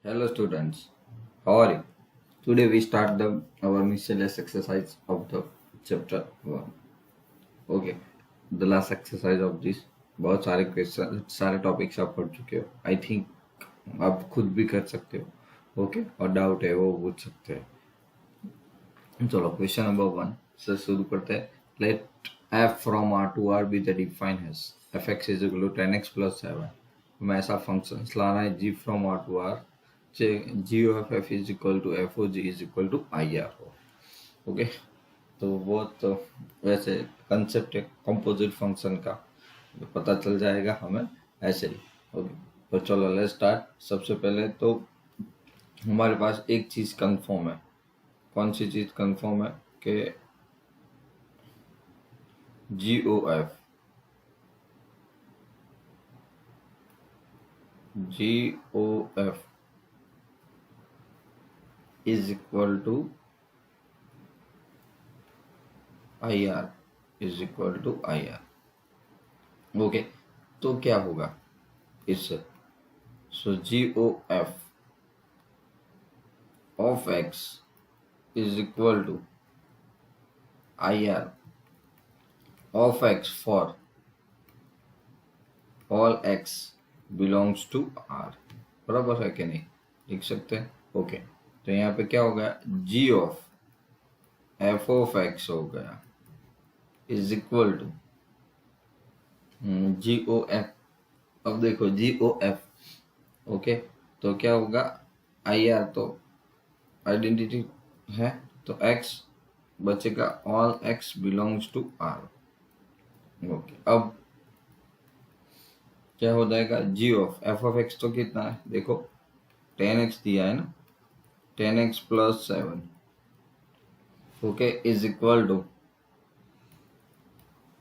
Hello students, how are you? Today we start the our miscellaneous exercise of the chapter 1. Okay, the last exercise of this बहुत सारे question सारे topics आप पढ़ चुके हो I think आप खुद भी कर सकते हो ओके और डाउट है वो पूछ सकते हैं चलो क्वेश्चन नंबर 1 से शुरू करते हैं late f from r to r be the defined as fx is equal to 10x plus 7 हमें ऐसा फंक्शन लाना है g from r to r g of f is equal to f o g is equal to I r हो okay तो वो तो वैसे concept है कंपोजिट फंक्शन का तो पता चल जाएगा हमें ऐसे ही ओके तो चलो लेट्स स्टार्ट सबसे पहले तो हमारे पास एक चीज़ कंफर्म है कौन सी चीज़ कंफर्म है कि GOF is equal to IR is equal to IR okay तो क्या होगा इससे सो GOF of x is equal to IR of x for all x belongs to R बराबर है कि नहीं लिख सकते हैं ओके तो यहाँ पे क्या हो गया g of f of x हो गया इज इक्वल टू GOF अब देखो GOF ओके तो क्या होगा IR तो आइडेंटिटी है तो x बचेगा all x belongs to R okay अब क्या हो जाएगा g of f of x तो कितना है देखो 10x दिया है ना 10x plus 7 okay is equal to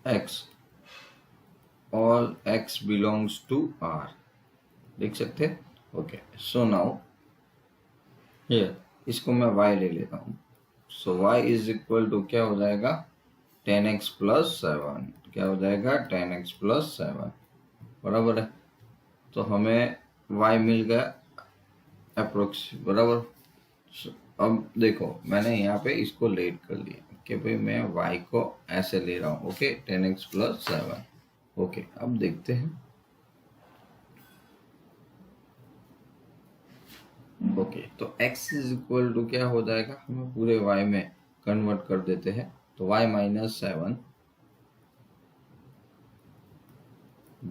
x all x belongs to R लिख सकते हैं ओके सो नाउ हियर इसको मैं y ले लेता हूँ सो y इज इक्वल टू क्या हो जाएगा 10x प्लस 7 क्या हो जाएगा 10x प्लस 7 बराबर है तो हमें y मिल गया अप्रोक्स बराबर अब देखो मैंने यहाँ पे इसको लेट कर लिया कि भाई मैं y को ऐसे ले रहा हूँ ओके 10x प्लस 7 ओके अब देखते हैं ओके तो x इज इक्वल टू क्या हो जाएगा हमें पूरे y में कन्वर्ट कर देते हैं तो y माइनस 7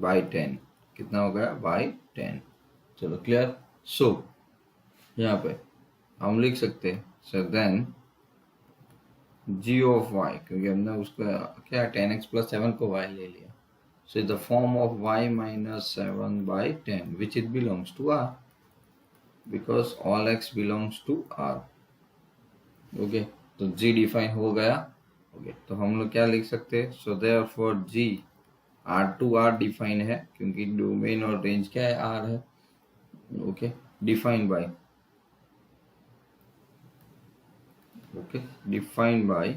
बाई 10 कितना हो गया बाई 10 चलो क्लियर सो यहाँ पे हम लिख सकते हैं so then g of y क्योंकि हमने उसका क्या 10x प्लस 7 को y ले लिया so the form of y minus 7 by 10 which it belongs to R because all x belongs to R okay तो g डिफाइन हो गया okay तो हम लोग क्या लिख सकते हैं so therefore g R to R define है क्योंकि डोमेन और रेंज क्या है R है okay define by okay define by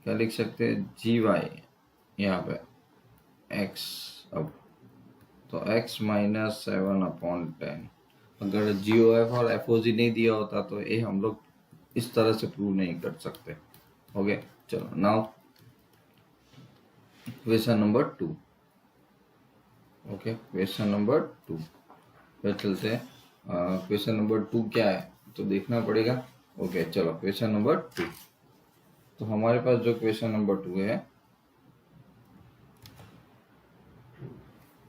क्या लिख सकते हैं जी वाई यहाँ पे x अब तो x माइनस 7 अपॉन 10 अगर GOF और FOG नहीं दिया होता तो ये हम लोग इस तरह से प्रूव नहीं कर सकते ओके चलो now question number 2 okay question number 2 फिर चलते हैं क्वेश्चन नंबर 2 क्या है तो देखना पड़ेगा ओके चलो क्वेश्चन नंबर 2 तो हमारे पास जो क्वेश्चन नंबर 2 है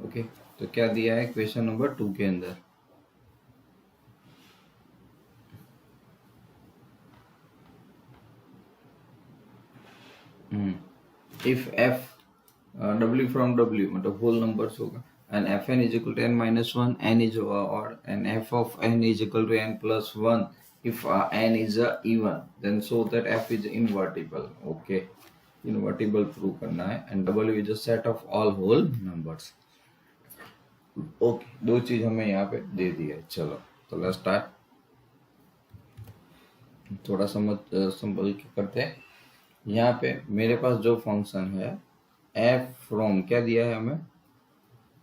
ओके तो क्या दिया है क्वेश्चन नंबर 2 के अंदर if f w from w मतलब होल नंबर्स होगा and fn is equal to n minus 1 n is or and f of n is equal to n plus 1 if n is a even then so that f is invertible okay invertible prove करना है and w is a set of all whole numbers okay दो चीज हमें यहाँ पे दे दी है चलो तो लेट्स स्टार्ट थोड़ा समझ सिंपल करते हैं यहाँ पे मेरे पास जो फंक्शन है f फ्रॉम क्या दिया है हमें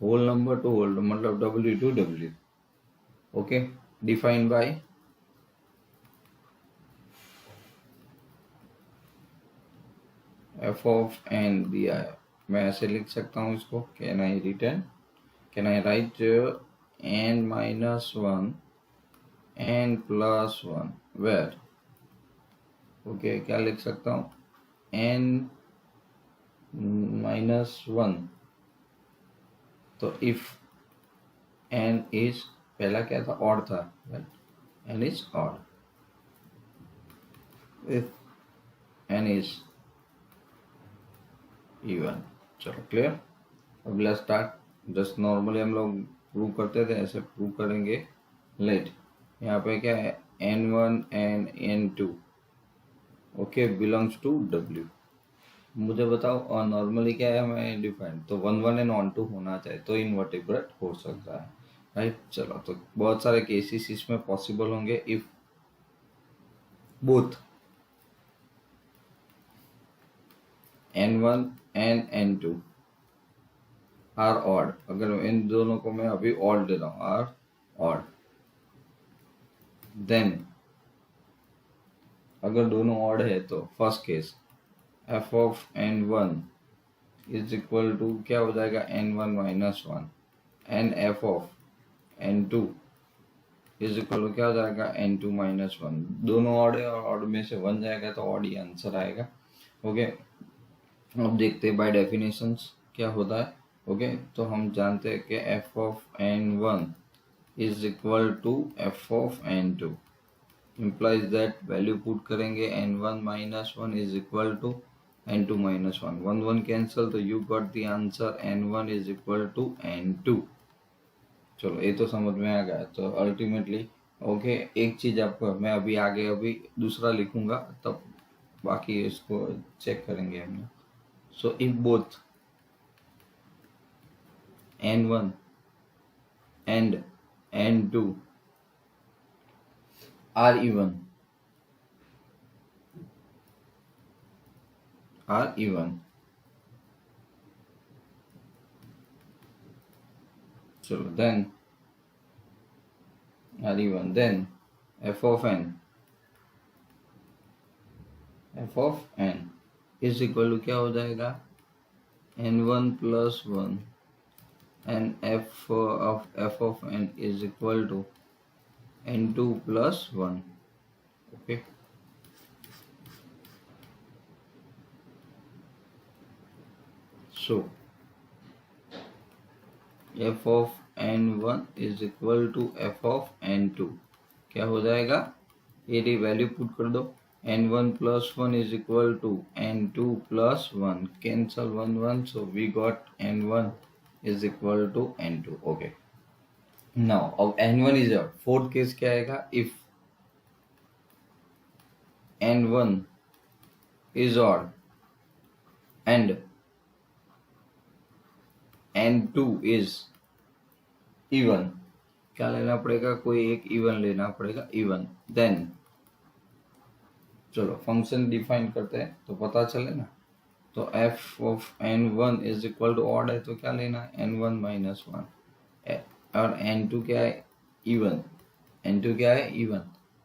होल नंबर टू होल मतलब w to w okay, defined by F of N दिया है, मैं ऐसे लिख सकता हूँ इसको, can I write N minus one N plus one where, okay क्या लिख सकता हूँ, एन माइनस वन, तो इफ एन इज, पहला क्या था, ऑड था, N is odd, if N is even. चलो क्लियर, अब लेट्स स्टार्ट। जस्ट नॉर्मली हम लोग प्रूव करते थे, ऐसे प्रूव करेंगे। लेट, यहाँ पे क्या है, N one and N two, okay belongs to W. मुझे बताओ, और नॉर्मली क्या है हमें डिफाइंड, तो one one and onto होना चाहिए तो इनवर्टिब्रेट हो सकता है, राइट। चलो, तो बहुत सारे केसेस इसमें पॉसिबल होंगे। If both N one and N two are odd, अगर इन दोनों को मैं अभी ऑड दे रहा हूँ, आर ऑड, देन अगर दोनों ऑड है तो first case F of N one is equal to क्या हो जाएगा, N one minus one, N F of N two is equal to क्या हो जाएगा, एन टू माइनस वन। दोनों ऑड है और ऑड में से वन जाएगा तो ऑड ही आंसर आएगा। ओके, अब देखते हैं बाय डेफिनेशंस क्या होता है। ओके, तो हम जानते हैं कि f of N one is equal to F of N two, implies that value put करेंगे n one minus one is equal to n two minus one, one one cancel, तो you got the answer n one is equal to n two. चलो ये तो समझ में आ गया। तो ultimately okay, एक चीज आपको मैं अभी आगे अभी दूसरा लिखूंगा, तब बाकी इसको चेक करेंगे हम। So if both N one and N two are even, so then are even, then f of n is equal to क्या हो जाएगा, n one plus one, and f of n is equal to n2 plus 1, okay। So f of n1 is equal to f of n2, क्या हो जाएगा, ये value put कर दो, n1 plus 1 is equal to n2 plus 1, cancel 1 1, so we got n1 is equal to n2, okay। now अब n1 is a fourth case क्या आएगा, if n1 is odd and n2 is even, क्या लेना पड़ेगा, कोई एक even लेना पड़ेगा, इवन। देन चलो फंक्शन डिफाइन करते हैं तो पता चले ना। तो f of N one is equal to odd है तो क्या लेना है, एन वन माइनस वन, और एन टू क्या है, इवन, एन टू क्या है, इवन,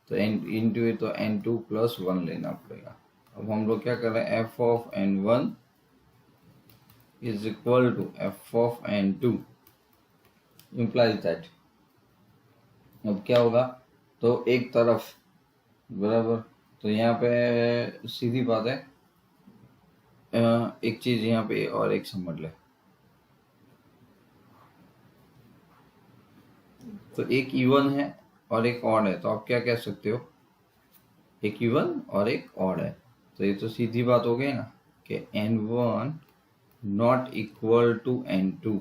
तो एन इंटू है तो एन टू प्लस वन लेना पड़ेगा। अब हम लोग क्या कर रहे हैं, F of N one is equal to F of N two, implies that. अब क्या होगा, तो एक तरफ बराबर, तो यहाँ पे सीधी बात है, एक चीज यहाँ पे और एक समझ ले, तो एक इवन है और एक ऑड है, तो आप क्या कह सकते हो, एक इवन और एक ऑड है, तो ये तो सीधी बात हो गई ना कि n1 not equal to n2,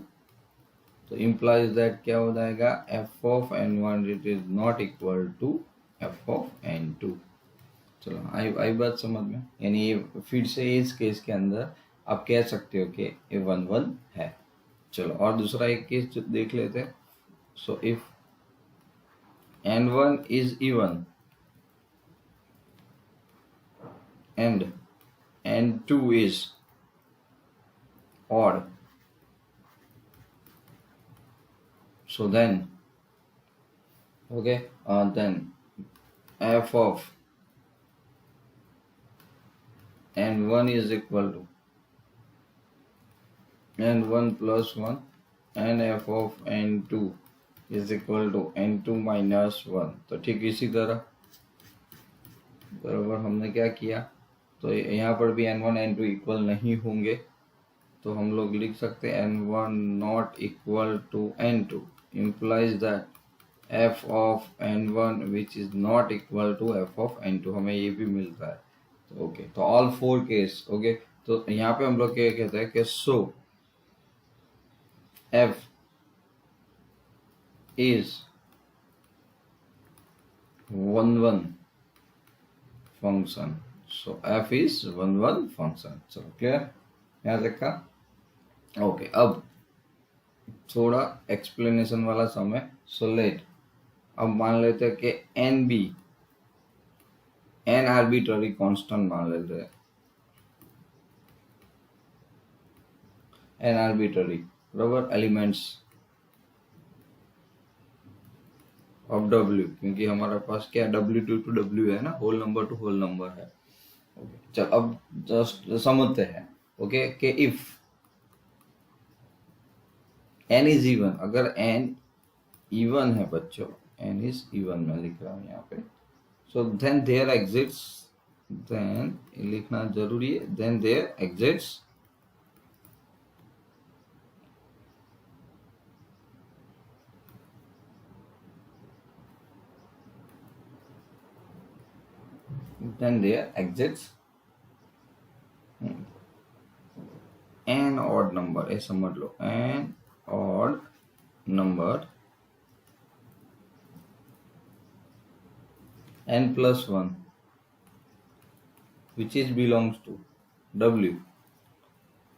तो इम्प्लाइज दैट क्या हो जाएगा, f of n1 it is not equal to f of n2। चलो आई बात समझ में, यानी ये फिर से इस केस के अंदर आप कह सकते हो कि ये वन वन है। चलो और दूसरा एक केस देख लेते हैं। So if n1 is even and n2 is odd, so then Okay, then f of n1 is equal to n1 plus 1 and f of n2 is equal to n2 minus 1। तो ठीक इसी तरह बराबर हमने क्या किया, तो यहाँ पर भी n1 n2 इक्वल नहीं होंगे, तो हम लोग लिख सकते हैं n1 not equal to n2 implies that f of n1 which is not equal to f of n2, हमें ये भी मिलता है। तो ओके, तो ऑल फोर केस ओके। तो यहाँ पे हम लोग क्या कहते हैं कि सो f is 1 1 function, so f is 1 1 function। चलो क्लियर, यहाँ तक का ओके। अब थोड़ा एक्सप्लेनेशन वाला समय, सो लेट अब मान लेते हैं कि N be an arbitrary constant मान लेते हैं, एन आर्बिट्ररी बराबर एलिमेंट्स ऑफ डब्ल्यू, क्योंकि हमारे पास क्या W2 to W है ना, whole number to whole number है। ओके चल अब जस्ट समझते हैं ओके कि इफ n इज इवन, अगर n इवन है बच्चों, n इज इवन मैं लिख रहा हूँ यहाँ पे, so then there exists, then लिखना जरूरी है, then there exists an odd number, ये समझ लो, an odd number n plus 1 which is belongs to W,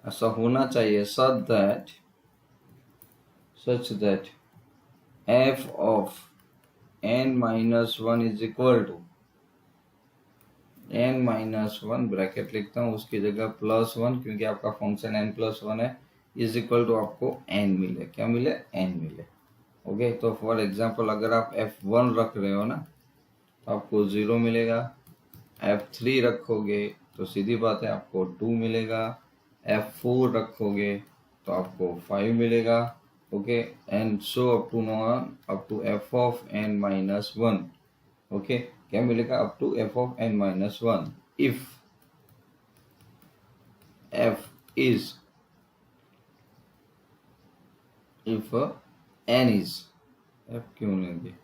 ऐसा होना चाहिए such that f of n minus 1 is equal to n minus 1 bracket लिखता हूँ, उसकी जगह प्लस 1, क्योंकि आपका फंक्शन n प्लस 1 है, इज इक्वल टू आपको n मिले, क्या मिले, n मिले। ओके तो फॉर एग्जांपल अगर आप f1 रख रहे हो ना तो आपको 0 मिलेगा, f3 रखोगे तो सीधी बात है आपको 2 मिलेगा, f4 रखोगे तो आपको 5 मिलेगा। Okay and so up to f of n minus 1। Okay क्या मिलेगा, up to f of n minus 1 if f is if n is f क्यों लेंगे,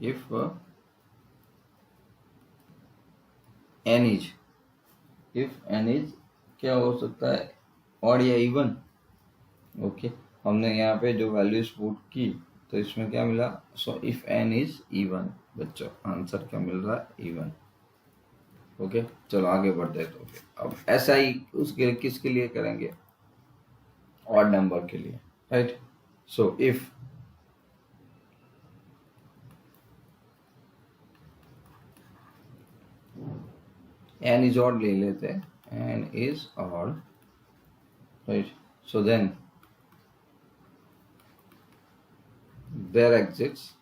if n is क्या हो सकता है, ऑड या इवन। ओके हमने यहाँ पे जो वैल्यूज पुट की तो इसमें क्या मिला, so if n is even, बच्चों आंसर क्या मिल रहा है, इवन। ओके चलो आगे बढ़ते हैं। तो अब ऐसा ही उसके किसके लिए करेंगे, ऑड नंबर के लिए, right. So if n is odd ले लेते हैं, n is odd, right, so then there exists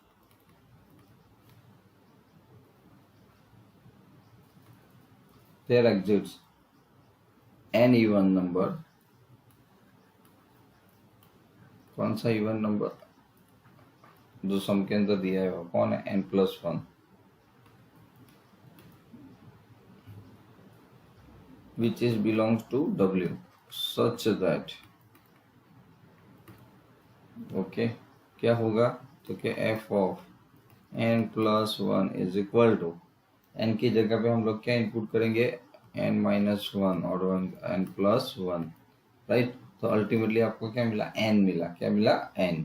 n even number, कौन सा इवन नंबर जो सम के अंदर दिया है वो कौन है, n plus 1, which is belongs to W such that okay क्या होगा, तो क्या f of n plus 1 is equal to, n की जगह पे हम लोग क्या इनपुट करेंगे, n माइनस 1 और n प्लस 1, राइट। तो अल्टीमेटली आपको क्या मिला, n मिला, क्या मिला, n।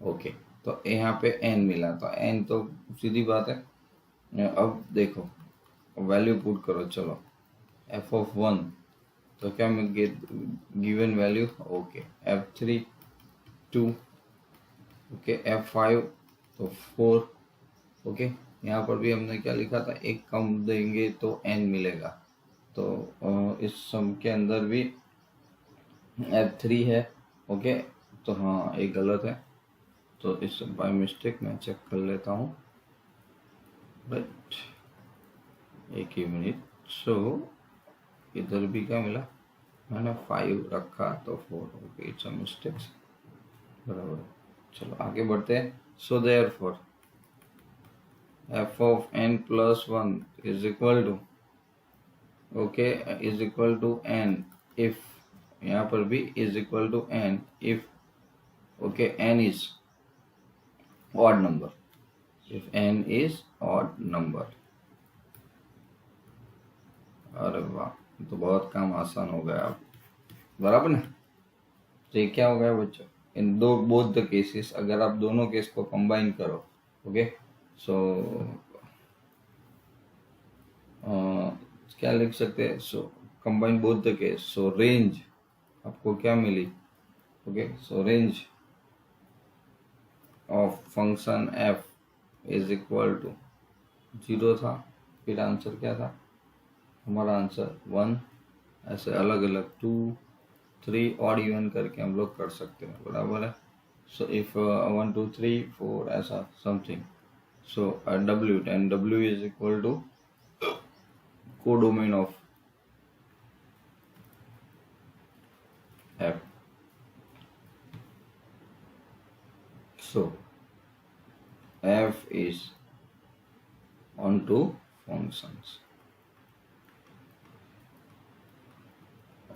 ओके तो यहाँ पे n मिला, तो n तो सीधी बात है, अब देखो वैल्यू पुट करो, चलो f ऑफ 1 तो क्या मिल given value, okay f3 2, okay f5 तो 4। ओके यहाँ पर भी हमने क्या लिखा था, एक कम देंगे तो n मिलेगा, तो इस सम के अंदर भी f3 है। ओके तो हाँ एक गलत है, तो इस बाय मिस्टेक मैं चेक कर लेता हूँ, राइट, एक ही मिनट। सो इधर भी क्या मिला, मैंने 5 रखा तो 4, ओके इट्स अ मिस्टेक्स, बराबर। चलो आगे बढ़ते हैं। So therefore f of n plus 1 is equal to, okay, is equal to n if, यहाँ पर भी is equal to n if, okay, n is odd number, if n is odd number। अरे वाह, तो बहुत काम आसान हो गया अब, बराबर ना। तो ये क्या हो गया बच्चों, इन दो बोथ द केसेस, अगर आप दोनों केस को कंबाइन करो, ओके, सो क्या लिख सकते हैं, so combine both the case, so range आपको क्या मिली, okay, so range of function f is equal to 0 था, फिर आंसर क्या था हमारा, आंसर 1, ऐसे अलग अलग 2, 3 और इवन करके हम लोग कर सकते हैं, बराबर है। सो इफ 1 2 3 4 ऐसा something, so w, and w is equal to codomain of f। So f is onto functions,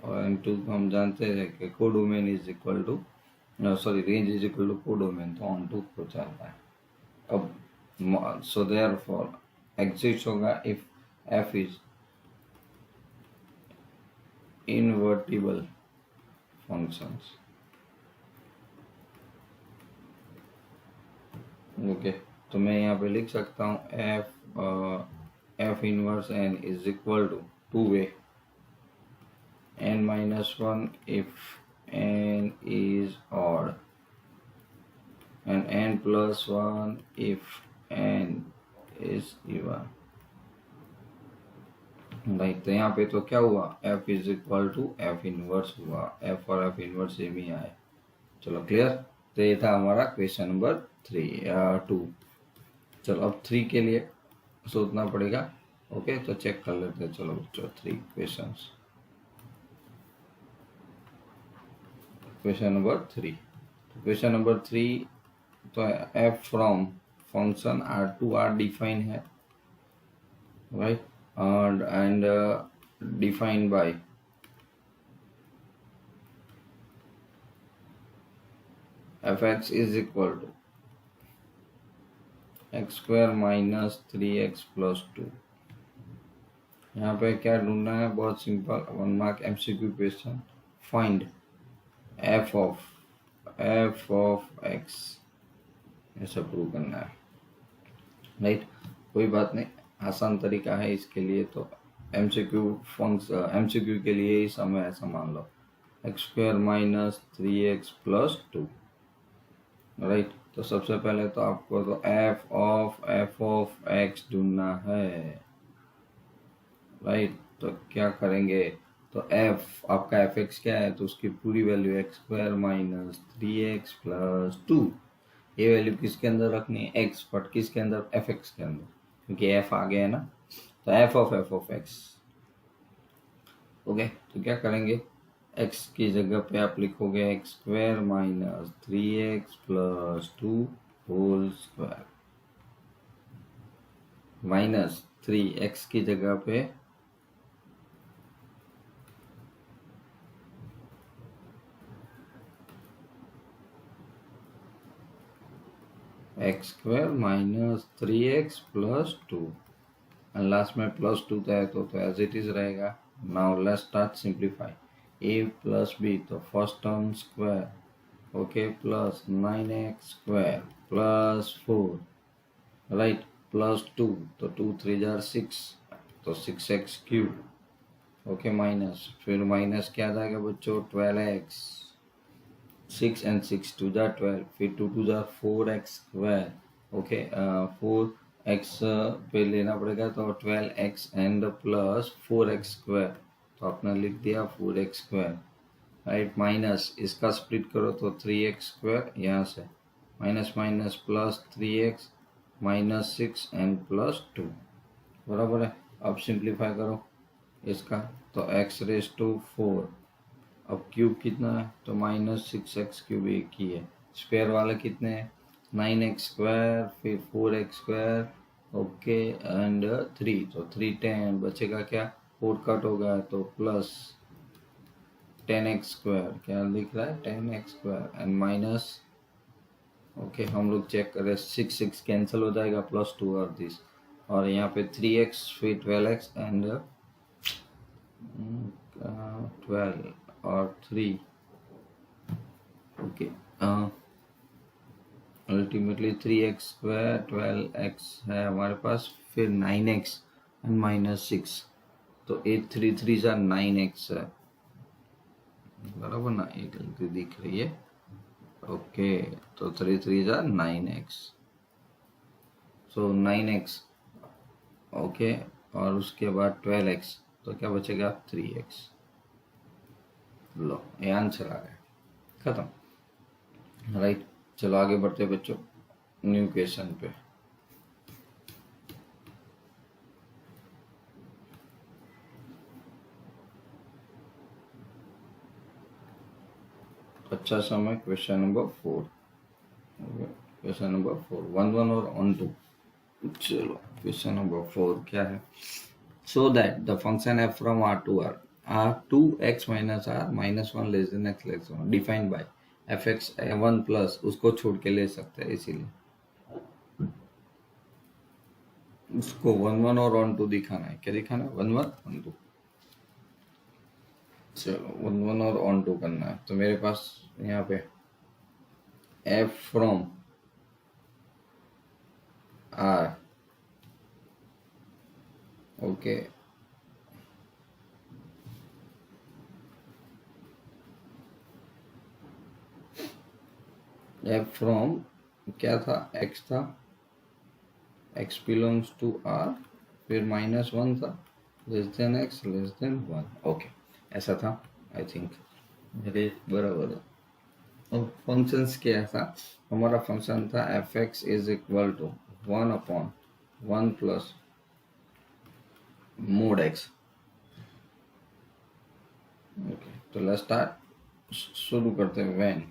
और m2 को हम जानते हैं कि codomain is equal to, sorry, range is equal to codomain, तो ऑन टू हो जाता है। अब सो देयरफॉर एग्जिस्ट होगा if f is invertible functions, okay, तो मैं यहाँ पे लिख सकता हूँ f inverse n is equal to 2 वे n minus 1 if n is odd, and n plus 1 if n is even, right. तो यहाँ पे तो क्या हुआ, f is equal to f inverse हुआ, f और f इनवर्स सेम ही आए। चलो क्लियर, तो ये था हमारा क्वेश्चन नंबर 2। चलो अब 3 के लिए सोचना पड़ेगा, ओके, तो चेक कर लेते हैं। चलो बच्चों 3 questions, question number 3। Question number 3 तो f from function R2 R define है, right, and defined by fx is equal to x square minus 3x plus 2। यहाँ पे क्या ढूंढना है, बहुत simple, 1 mark MCQ question, find f of x, ऐसा prove करना है, राइट। कोई बात नहीं, आसान तरीका है इसके लिए, तो MCQ के लिए ही समय ऐसा मान लो, x square minus 3x plus 2, right. तो सबसे पहले तो आपको तो f ऑफ x ढूंढना है, राइट। तो क्या करेंगे, तो f आपका fx क्या है, तो उसकी पूरी value x square minus 3x plus 2, ये वैल्यू किसके अंदर रखनी है, x, बट किसके अंदर, fx के अंदर, क्योंकि f आ गया है ना। तो f ऑफ x, ओके, तो क्या करेंगे, x की जगह पे आप लिखोगे X square minus 3x plus 2 whole square, minus 3x की जगह पे x square minus 3x plus 2, और लास्ट में प्लस 2 था तो एज इट इज रहेगा। Now let's start simplify, a plus b, तो first term square, okay, plus 9x square plus 4, right, plus 2, तो 2 3 जार 6, तो 6x क्यूब, ओके, माइनस, फिर minus क्या आ जाएगा बच्चों, 12x, 6 and 6 2 जार 12, फिर 2 2 jar 4x square, okay, 4x पे लेना पड़ेगा, तो 12x and plus 4x square, तो आपने लिख दिया 4x स्क्वायर, राइट, माइनस इसका स्प्लिट करो तो 3x स्क्वायर, यहाँ से minus minus plus 3x, -6n+2 बराबर है। अब सिंप्लीफाई करो इसका, तो x⁴। अब क्यूब कितना है, तो -6x³ एक ही है। स्क्वायर वाले कितने हैं, 9x², फिर 4x², ओके, एंड 3, तो 3 10 बचेगा क्या, 4 कट हो गया तो प्लस 10x², क्या लिख रहा है 10x² एंड माइनस, ओके हम लोग चेक करें, 6 कैंसिल हो जाएगा, +2 और दिस, और यहाँ पे 3x फिर 12x एंड 12 और 3, ओके, अल्टीमेटली 3x², 12x है हमारे पास, फिर 9x एंड -6, तो 8 3 3 9x है बराबर ना, ये गलती दिख रही है, ओके, तो 3 3 9x, सो 9x, ओके, और उसके बाद 12x, तो क्या बचेगा 3x। लो ये आंसर आ गया, खत्म, राइट। चलो आगे बढ़ते बच्चों न्यू क्वेश्चन पे। अच्छा समय, क्वेश्चन नंबर 4, क्वेश्चन नंबर 4, 1 1 और ऑन 2। चलो क्वेश्चन नंबर 4 क्या है, so that the function f from R to R 2x minus R -1 less than x less 1 defined by fx 1 plus, उसको छोड़ के ले सकते हैं, इसीलिए उसको 1 1 और ऑन 2 दिखाना है। क्या दिखाना है, 1 1 ऑन 2। चलो 1 1 और ऑन 2 करना है, तो मेरे पास यहाँ पे f from R, okay, f from क्या था, x था, x belongs to R, फिर -1 था, less than x less than 1, okay ऐसा था आई थिंक, मेरे बराबर है। अब फंक्शंस क्या था, हमारा फंक्शन था fx is equal to 1/1 plus mod x, okay, तो लेट्स स्टार्ट, शुरू करते हैं, when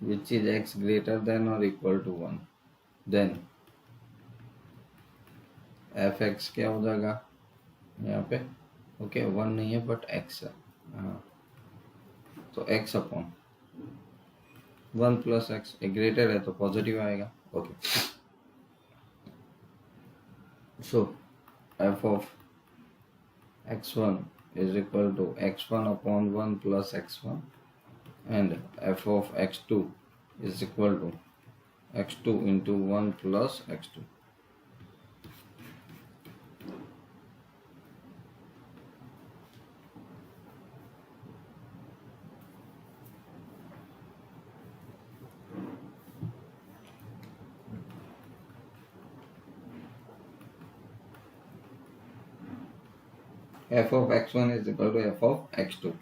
which is x greater than और इक्वल टू 1, देन fx क्या हो जाएगा यहाँ पे, ओके 1 नहीं है बट x है, हाँ, तो x/1 प्लस x, ग्रेटर है तो पॉजिटिव आएगा, okay, so f of x1 is equal to x1/1 plus x1 and f of x2 is equal to x2 into 1 plus x2। f of x1 is equal to f of x2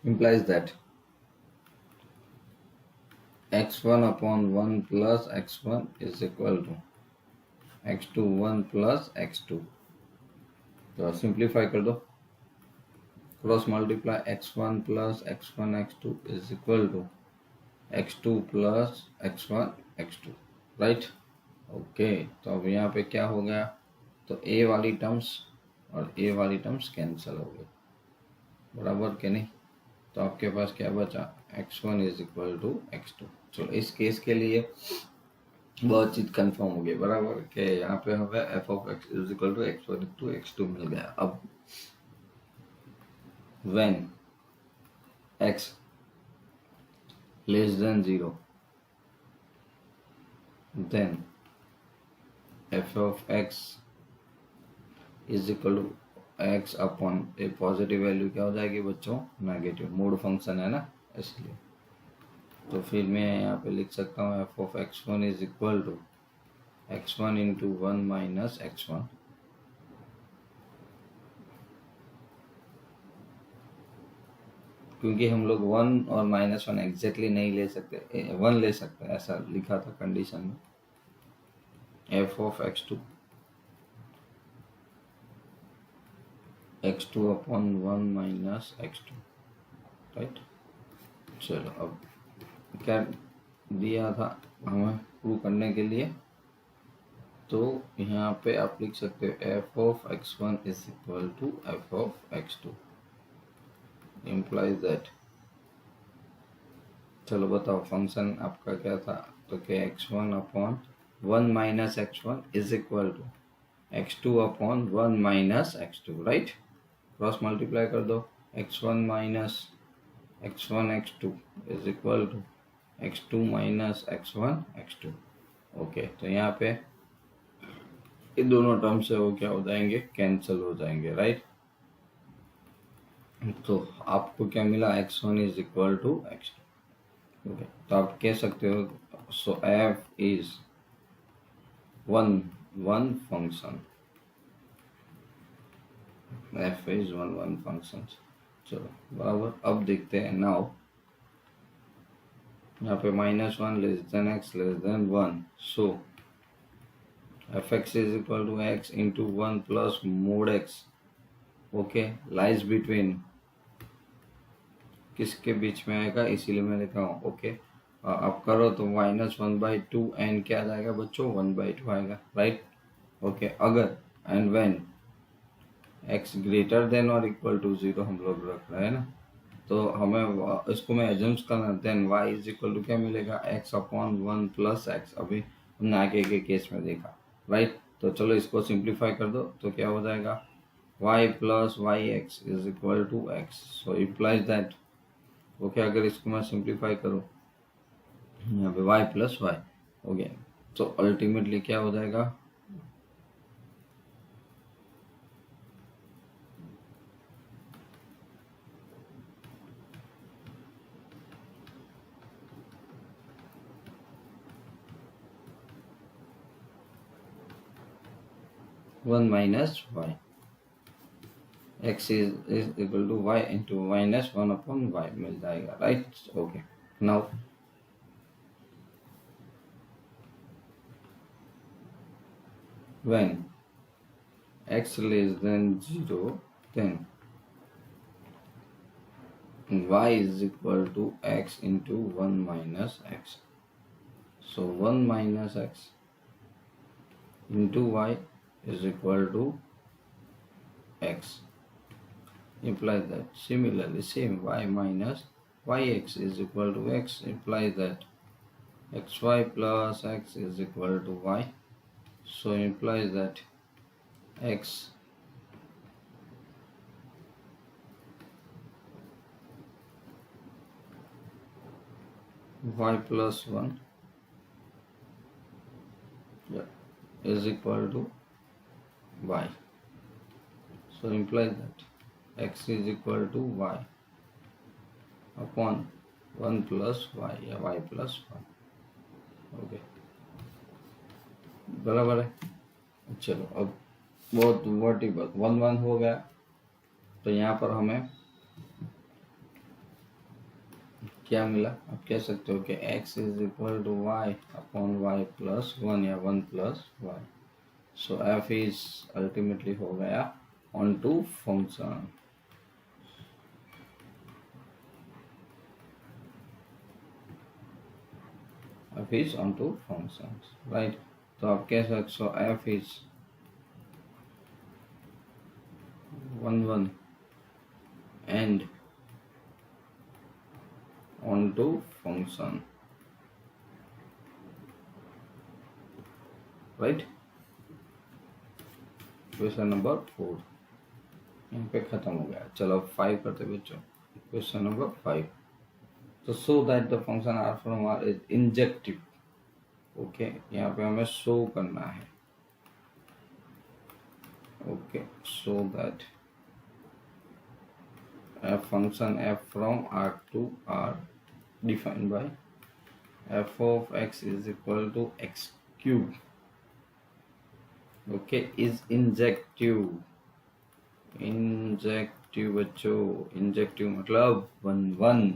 implies that x1/1 plus x1 is equal to x2 1 plus x2, तो simplify कर दो, cross multiply x1 plus x1 x2 is equal to x2 plus x1 x2, right, okay, तो अब यहाँ पे क्या हो गया, तो a वाली टर्म्स और a वाली टर्म्स कैंसिल हो गए, बराबर के नहीं, तो आपके पास क्या बचा, x1 is equal to x2। चलो इस केस के लिए बहुत चीज कंफर्म हो गई, बराबर के यहाँ पे हमें f of x is equal to x1 to x2 मिल गया। अब when x less than 0 then f of x is equal to x upon a positive value क्या हो जाएगी बच्चों, नेगेटिव, मूड फंक्शन है ना इसलिए, तो फिर मैं यहाँ पे लिख सकता हूँ f of x1 is equal to x1 into 1 minus x1, क्योंकि हम लोग 1 और -1 एग्जैक्टली नहीं ले सकते, 1 ले सकते हैं, ऐसा लिखा था कंडीशन में, F of x2 upon 1 minus x2, right. चलो अब क्या दिया था हमें प्रूव करने के लिए, तो यहाँ पे आप लिख सकते हो F of x1 is equal to F of x2, implies that. चलो बताओ फंक्शन आपका क्या था, तो क्या x1 upon 1 minus x1 is equal to x2 upon 1 minus x2, right. Cross multiply कर दो, x1 minus x1 x2 is equal to x2 minus x1 x2। Okay, तो यहाँ पे ये दोनों टर्म से वो क्या हो जाएंगे, कैंसिल हो जाएंगे, राइट। तो आपको क्या मिला, x1 is equal to x2। Okay, तो आप कह सकते हो so f is one function, f is one function. चलो बराबर, अब देखते हैं नाउ यहाँ पे -1 less than x less than 1, so fx is equal to x into 1 plus mod x, okay, lies between, किसके बीच में आएगा, इसीलिए मैं लिखा हूँ, ओके। अब करो तो -1/2 एंड क्या आ जाएगा बच्चों, 1/2 आएगा, राइट। ओके, अगर and when x greater than और इक्वल टू 0 हम लोग रख रहे हैं ना, तो हमें इसको मैं एजम्स करना, then y is equal to क्या मिलेगा, x अपॉन 1 प्लस x, अभी हमने आगे के केस में देखा, राइट। तो चलो इसको सिंप्लीफाई कर दो, तो क्या हो जाएगा, y plus Y X is equal to x, so implies that, okay, अगर इसको मैं सिंप्लीफाई करूँ यहाँ पे y प्लस वाई हो गया, तो अल्टीमेटली क्या हो जाएगा, one minus Y, x is equal to y into minus 1 upon y मिल जाएगा, right. Okay, now when x less than 0, then y is equal to x into 1 minus x, so 1 minus x into y is equal to x, implies that similarly same y minus yx is equal to x, implies that xy plus x is equal to y, so implies that x y plus 1 is equal to y, so implies that x is equal to y upon 1 plus y या y plus 1, okay, बराबर है। चलो अब बहुत vertical 1 हो गया, तो यहाँ पर हमें क्या मिला, आप कह सकते हो कि x is equal to Y upon Y plus 1 या 1 plus Y, so f is ultimately हो गया onto function, f is onto functions, right। तो आप कह सकते हो f is 1 and onto function, right। Question number 4 यहाँ पे खत्म हो गया। चलो 5 करते बच्चों, क्वेश्चन नंबर 5। तो so that the function R from R is injective, okay, यहाँ पे हमें शो करना है, okay, so that a function f from R to R defined by f of x is equal to x cube, okay, is injective, injective बच्चों, injective मतलब 1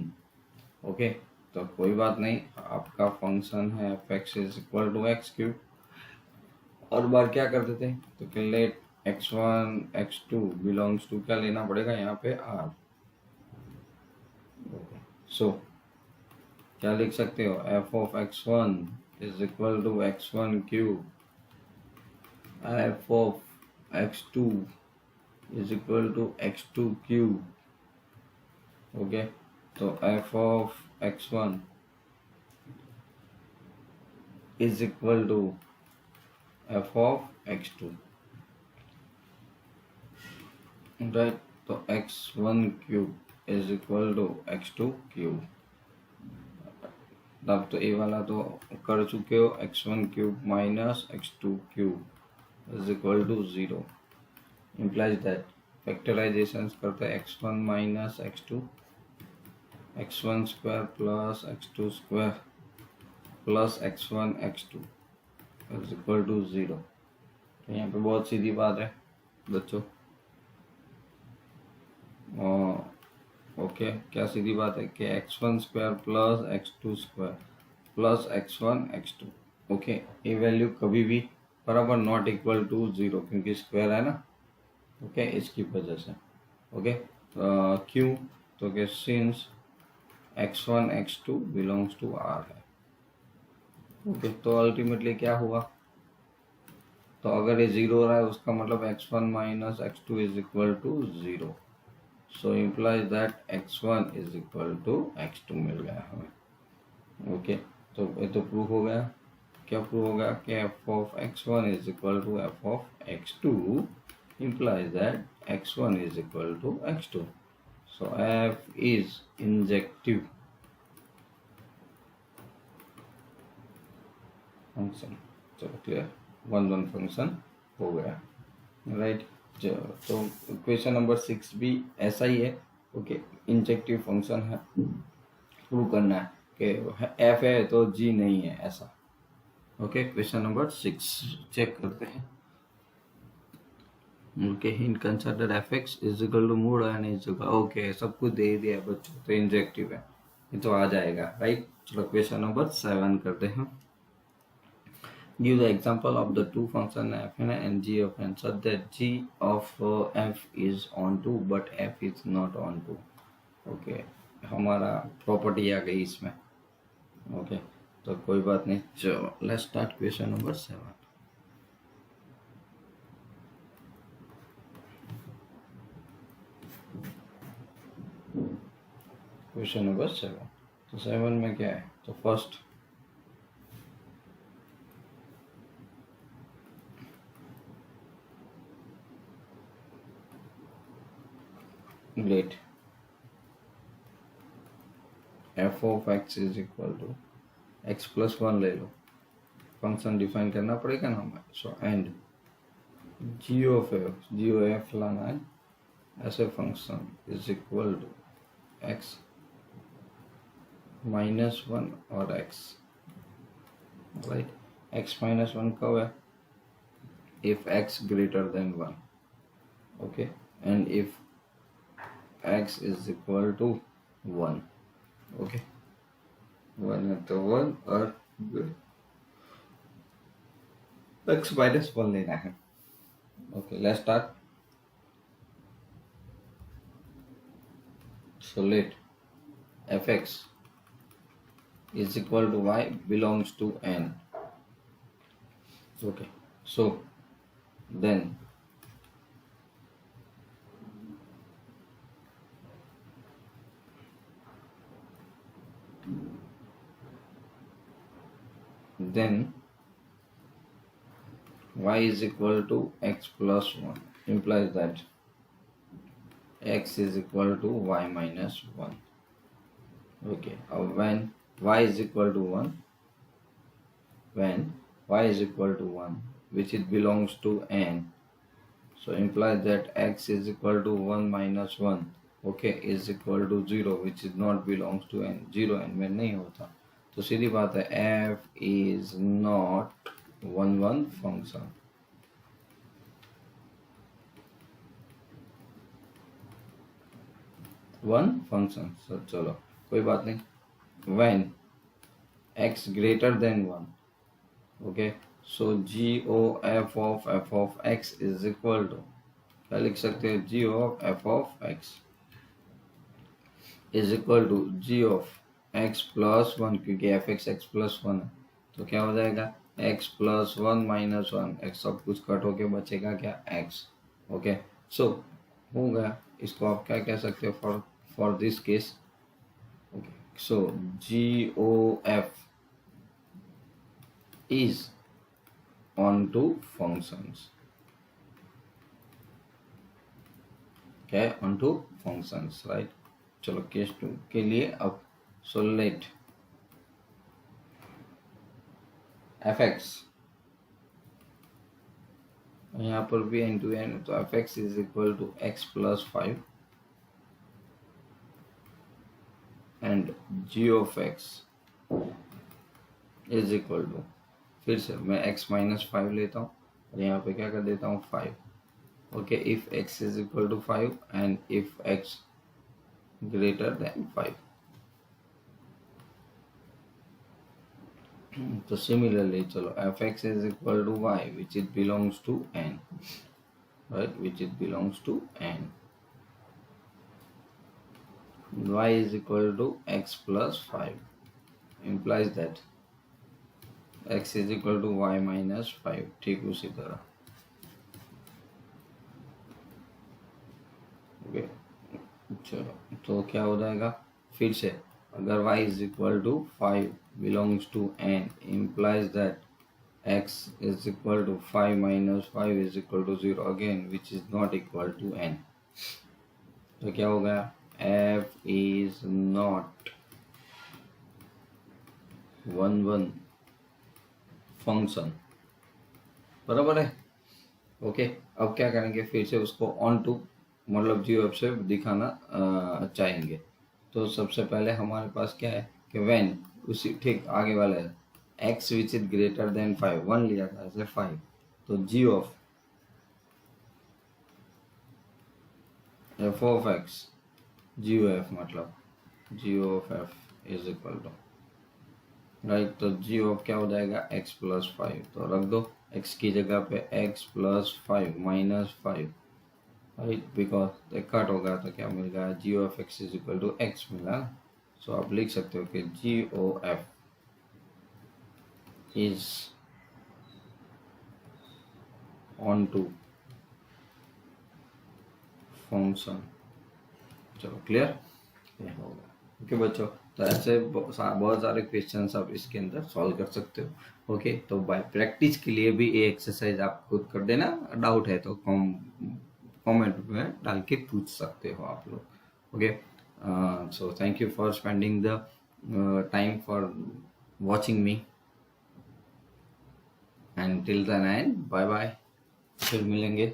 okay. तो कोई बात नहीं, आपका फंक्शन है F X is equal to X cube, और बार क्या करते थे, तो कि late x1 x2 belongs to क्या लेना पड़ेगा यहाँ पे r। सो क्या लिख सकते हो, f of x1 is equal to x1 cube, f of x2 is equal to x2 cube. Okay, तो f of x1 is equal to f of x2, right. तो x1 cube is equal to x2 cube. अब तो A वाला तो कर चुके हो, x1 cube minus x2 cube is equal to 0, implies that factorisation करते हैं x1 minus x2, x1 square plus x2 square plus x1 x2 is equal to 0। तो यहाँ पे बहुत सीधी बात है बच्चों। ओके, क्या सीधी बात है कि x1 square plus x2 square plus x1 x2। Okay, ये वैल्यू कभी भी बराबर नॉट इक्वल टू 0, क्योंकि स्क्वायर है ना। ओके, इसकी वजह से। ओके, क्यों, तो कि since x1 x2 belongs to r है। ओके, तो अल्टीमेटली क्या हुआ, तो अगर ये 0 हो रहा है उसका मतलब x1 minus x2 is equal to 0। So implies that x1 is equal to x2 मिल गया हमें। ओके, तो ये तो प्रूव हो गया। क्या प्रूव हो गया कि f of x1 is equal to f of x2 implies that x1 is equal to x2. So f is injective function। चलो क्लियर, वन फंक्शन हो गया, राइट। तो क्वेश्चन नंबर 6 भी ऐसा ही है। ओके, इंजेक्टिव फंक्शन है, प्रूव करना है कि f है तो g नहीं है, ऐसा। ओके, क्वेश्चन नंबर 6 चेक करते हैं। Okay, hint consider fx is equal to mod and is equal, okay सब कुछ दे दिया है बच्चों, तो इंजेक्टिव है, ये तो आ जाएगा, राइट। चलो क्वेश्चन नंबर 7 करते हैं। Give the example of the two function f and g of n such that g of f is onto but f is not onto। Okay, हमारा प्रॉपर्टी आ गई इसमें। ओके, तो कोई बात नहीं, चलो let's start question number 7। Question number 7, तो 7 में क्या है, तो first let f of x is equal to x plus 1 ले लो, फंक्शन डिफाइन करना पड़ेगा ना हमें। So and g of f लाना है ऐसे function is equal to x minus 1 और x, राइट। x माइनस 1 कब है, if x greater than 1, okay, and if x is equal to 1, okay, 1 है तो 1 और x minus 1 लेना है। okay, let's start। so let fx is equal to y belongs to n। okay, so then y is equal to x plus 1 implies that x is equal to y minus 1। okay, when y is equal to 1, when y is equal to 1 which it belongs to n, so implies that x is equal to 1 minus 1, okay, is equal to 0 which is not belongs to n, 0 n में नहीं होता। तो सीधी बात है f is not 1 function। One function, sir चलो कोई बात नहीं। when x greater than 1, okay, सो GOF of x is equal to, क्या लिख सकते हैं, GOF of x is equal to G of x plus one, क्योंकि एफ एक्स प्लस वन है, तो क्या हो जाएगा x plus one minus one, X सब कुछ कट होके बचेगा क्या, x। ओके, सो हो गया। इसको आप क्या कह सकते हो for this case. Okay, so GOF is onto functions, क्या है, onto functions, राइट। चलो केस 2 के लिए अब सोलेट fx, यहाँ पर भी एन टू एन, तो fx is equal to x plus 5 and g of x is equal to, फिर से मैं x माइनस 5 लेता हूँ और यहाँ पे क्या कर देता हूँ 5। Okay, if x is equal to 5 and if x greater than 5। तो सिमिलरली चलो fx is equal to y which it belongs to n, right, which it belongs to n, y is equal to x plus 5 implies that x is equal to y minus 5। ठीक उसी तरह, okay. चलो तो क्या हो जाएगा, फिर से अगर y is equal to 5 belongs to n implies that x is equal to 5 minus 5 is equal to 0 again which is not equal to n। तो क्या हो गया, f is not 1 फंक्शन, बराबर है। ओके, अब क्या करेंगे, फिर से उसको ऑन टू मतलब जी वेब से दिखाना चाहेंगे। तो सबसे पहले हमारे पास क्या है कि व्हेन, उसी ठीक आगे वाला है, x which is greater than 5, 1 लिया था ऐसे 5, तो g of f of x, g of मतलब g of f is equal to, right, तो g ऑफ क्या हो जाएगा x प्लस 5, तो रख दो x की जगह पे x plus 5 minus 5, right, because cut होगा तो क्या मिल गया, g of x is equal to x मिला। सो आप लिख सकते हो कि g o f is onto function. चलो क्लियर, ये होगा। ओके बच्चों, तो ऐसे बहुत सारे क्वेश्चंस आप इसके अंदर सॉल्व कर सकते हो। ओके, तो बाय प्रैक्टिस के लिए भी ये एक्सरसाइज आप खुद कर देना, डाउट है तो कमेंट में डाल के पूछ सकते हो आप लोग। Okay, so thank you for spending the time for watching me and till then and bye bye, फिर मिलेंगे।